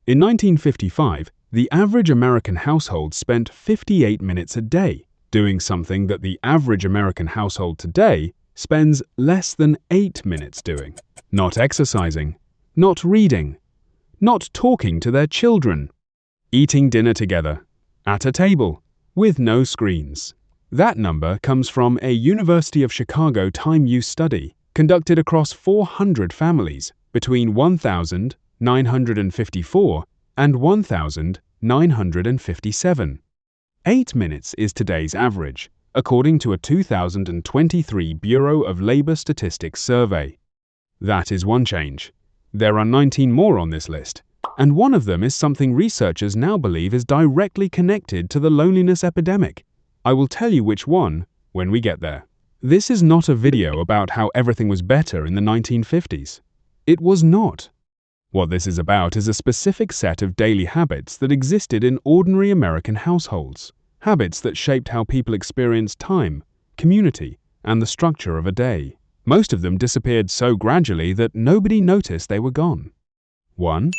In 1955, the average American household spent 58 minutes a day doing something that the average American household today spends less than 8 minutes doing. Not exercising, not reading, not talking to their children, eating dinner together, at a table, with no screens. That number comes from a University of Chicago time use study conducted across 400 families between 1,954 and 1,957. 8 minutes is today's average, according to a 2023 Bureau of Labor Statistics survey. That is one change. There are 19 more on this list, and one of them is something researchers now believe is directly connected to the loneliness epidemic. I will tell you which one when we get there. This is not a video about how everything was better in the 1950s. It was not. What this is about is a specific set of daily habits that existed in ordinary American households, habits that shaped how people experienced time, community, and the structure of a day. Most of them disappeared so gradually that nobody noticed they were gone. 1.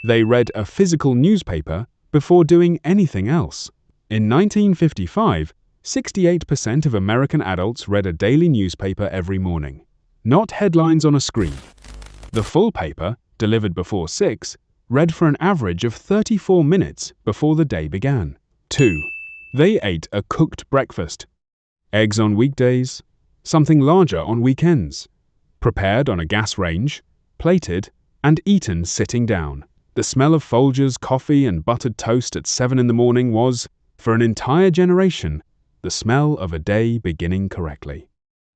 They read a physical newspaper before doing anything else. In 1955, 68% of American adults read a daily newspaper every morning. Not headlines on a screen. The full paper, delivered before 6, read for an average of 34 minutes before the day began. 2. They ate a cooked breakfast. Eggs on weekdays, something larger on weekends. Prepared on a gas range, plated, and eaten sitting down. The smell of Folgers coffee and buttered toast at 7 in the morning was, for an entire generation, the smell of a day beginning correctly.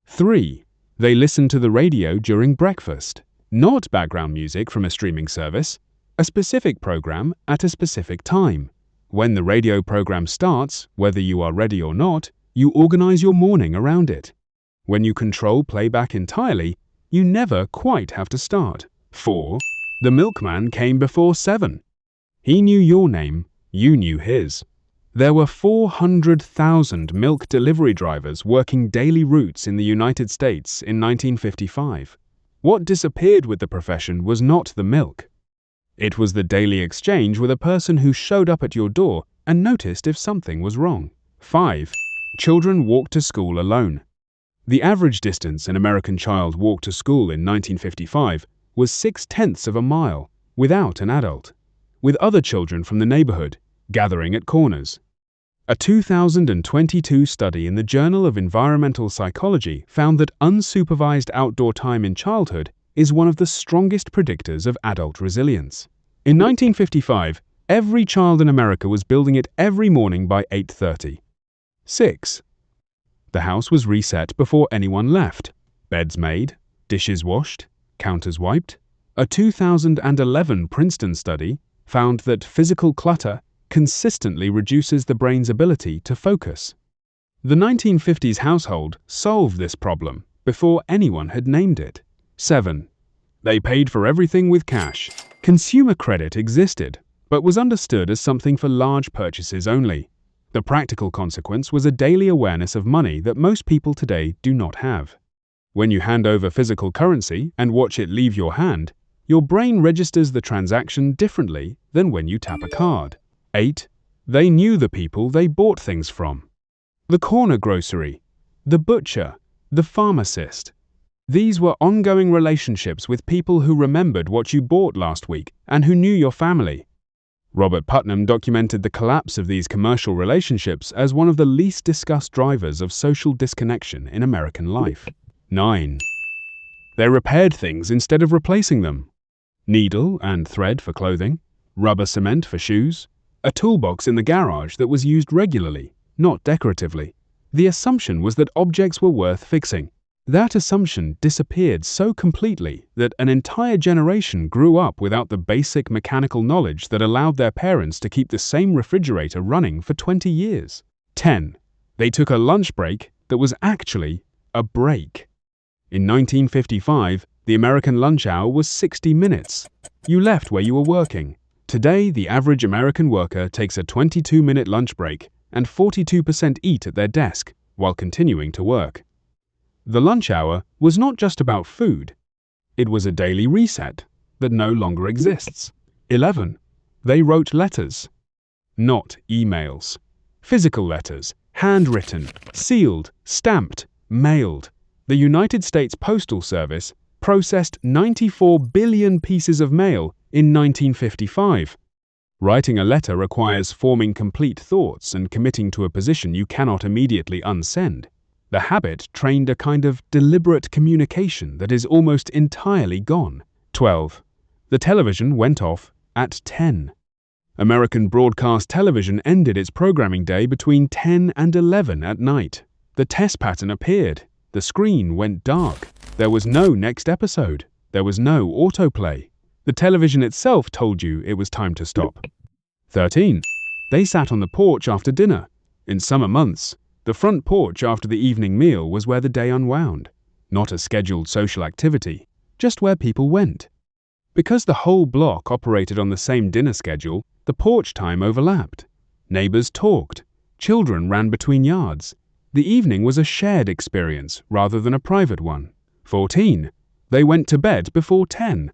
3. They listened to the radio during breakfast. Not background music from a streaming service, a specific program at a specific time. When the radio program starts, whether you are ready or not, you organize your morning around it. When you control playback entirely, you never quite have to start. 4. The milkman came before 7. He knew your name, you knew his. There were 400,000 milk delivery drivers working daily routes in the United States in 1955. What disappeared with the profession was not the milk. It was the daily exchange with a person who showed up at your door and noticed if something was wrong. 5. Children walked to school alone. The average distance an American child walked to school in 1955 was 0.6 of a mile, without an adult, with other children from the neighborhood gathering at corners. A 2022 study in the Journal of Environmental Psychology found that unsupervised outdoor time in childhood is one of the strongest predictors of adult resilience. In 1955, every child in America was building it every morning by 8:30. 6. The house was reset before anyone left. Beds made, dishes washed, counters wiped. A 2011 Princeton study found that physical clutter consistently reduces the brain's ability to focus. The 1950s household solved this problem before anyone had named it. 7. They paid for everything with cash. Consumer credit existed, but was understood as something for large purchases only. The practical consequence was a daily awareness of money that most people today do not have. When you hand over physical currency and watch it leave your hand, your brain registers the transaction differently than when you tap a card. 8. They knew the people they bought things from. The corner grocery, the butcher, the pharmacist. These were ongoing relationships with people who remembered what you bought last week and who knew your family. Robert Putnam documented the collapse of these commercial relationships as one of the least discussed drivers of social disconnection in American life. 9. They repaired things instead of replacing them. Needle and thread for clothing, rubber cement for shoes, a toolbox in the garage that was used regularly, not decoratively. The assumption was that objects were worth fixing. That assumption disappeared so completely that an entire generation grew up without the basic mechanical knowledge that allowed their parents to keep the same refrigerator running for 20 years. 10. They took a lunch break that was actually a break. In 1955, the American lunch hour was 60 minutes. You left where you were working. Today, the average American worker takes a 22-minute lunch break and 42% eat at their desk while continuing to work. The lunch hour was not just about food. It was a daily reset that no longer exists. 11. They wrote letters, not emails. Physical letters, handwritten, sealed, stamped, mailed. The United States Postal Service processed 94 billion pieces of mail in 1955. Writing a letter requires forming complete thoughts and committing to a position you cannot immediately unsend. The habit trained a kind of deliberate communication that is almost entirely gone. 12. The television went off at 10. American broadcast television ended its programming day between 10 and 11 at night. The test pattern appeared. The screen went dark. There was no next episode. There was no autoplay. The television itself told you it was time to stop. 13. They sat on the porch after dinner. In summer months, the front porch after the evening meal was where the day unwound. Not a scheduled social activity, just where people went. Because the whole block operated on the same dinner schedule, the porch time overlapped. Neighbors talked. Children ran between yards. The evening was a shared experience rather than a private one. 14. They went to bed before 10.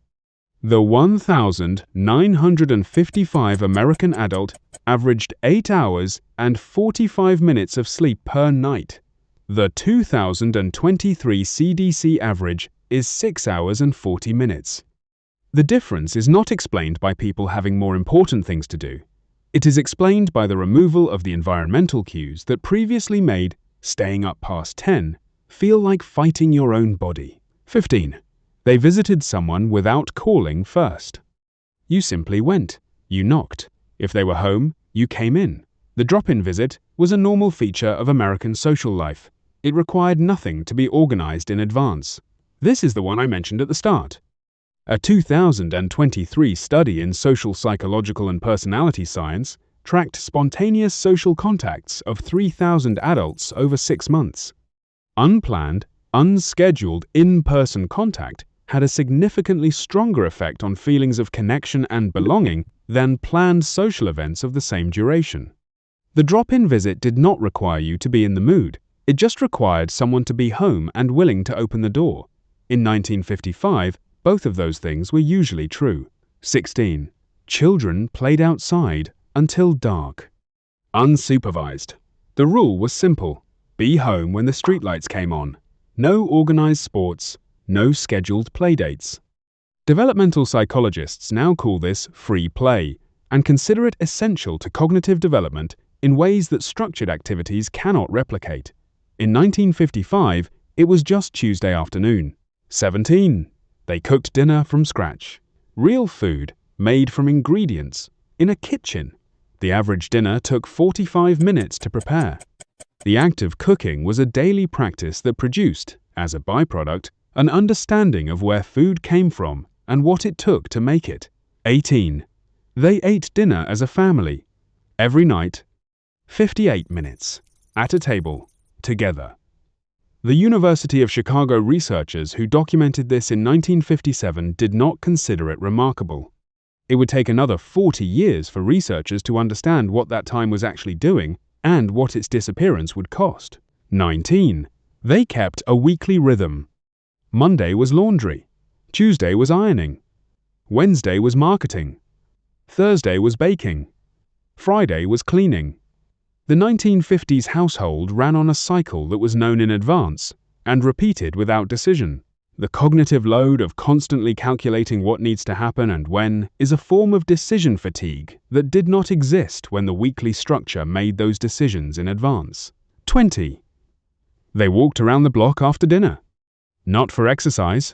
The 1,955 American adult averaged 8 hours and 45 minutes of sleep per night. The 2023 CDC average is 6 hours and 40 minutes. The difference is not explained by people having more important things to do. It is explained by the removal of the environmental cues that previously made staying up past 10 feel like fighting your own body. 15. They visited someone without calling first. You simply went. You knocked. If they were home, you came in. The drop-in visit was a normal feature of American social life. It required nothing to be organized in advance. This is the one I mentioned at the start. A 2023 study in social psychological and personality science tracked spontaneous social contacts of 3,000 adults over 6 months. Unplanned, unscheduled in-person contact had a significantly stronger effect on feelings of connection and belonging than planned social events of the same duration. The drop-in visit did not require you to be in the mood. It just required someone to be home and willing to open the door. In 1955, both of those things were usually true. 16. Children played outside until dark. Unsupervised. The rule was simple. Be home when the streetlights came on. No organized sports, no scheduled playdates. Developmental psychologists now call this free play and consider it essential to cognitive development in ways that structured activities cannot replicate. In 1955, it was just Tuesday afternoon. 17. They cooked dinner from scratch. Real food, made from ingredients, in a kitchen. The average dinner took 45 minutes to prepare. The act of cooking was a daily practice that produced, as a byproduct, an understanding of where food came from and what it took to make it. 18. They ate dinner as a family. Every night. 58 minutes. At a table. Together. The University of Chicago researchers who documented this in 1957 did not consider it remarkable. It would take another 40 years for researchers to understand what that time was actually doing and what its disappearance would cost. 19. They kept a weekly rhythm. Monday was laundry. Tuesday was ironing. Wednesday was marketing. Thursday was baking. Friday was cleaning. The 1950s household ran on a cycle that was known in advance and repeated without decision. The cognitive load of constantly calculating what needs to happen and when is a form of decision fatigue that did not exist when the weekly structure made those decisions in advance. 20. They walked around the block after dinner. Not for exercise.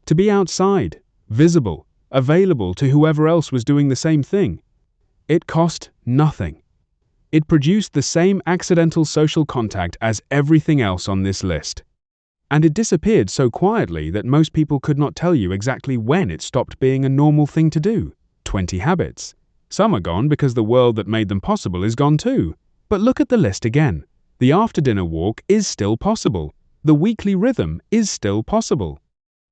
To be outside, visible, available to whoever else was doing the same thing. It cost nothing. It produced the same accidental social contact as everything else on this list. And it disappeared so quietly that most people could not tell you exactly when it stopped being a normal thing to do. 20 habits. Some are gone because the world that made them possible is gone too. But look at the list again. The after-dinner walk is still possible. The weekly rhythm is still possible.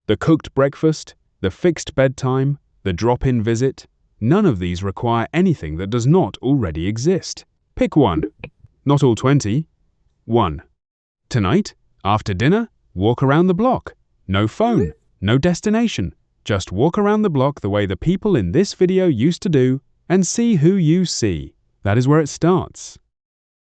The cooked breakfast, the fixed bedtime, the drop-in visit, none of these require anything that does not already exist. Pick one. Not all 20. 1. Tonight, after dinner, walk around the block. No phone, no destination. Just walk around the block the way the people in this video used to do and see who you see. That is where it starts.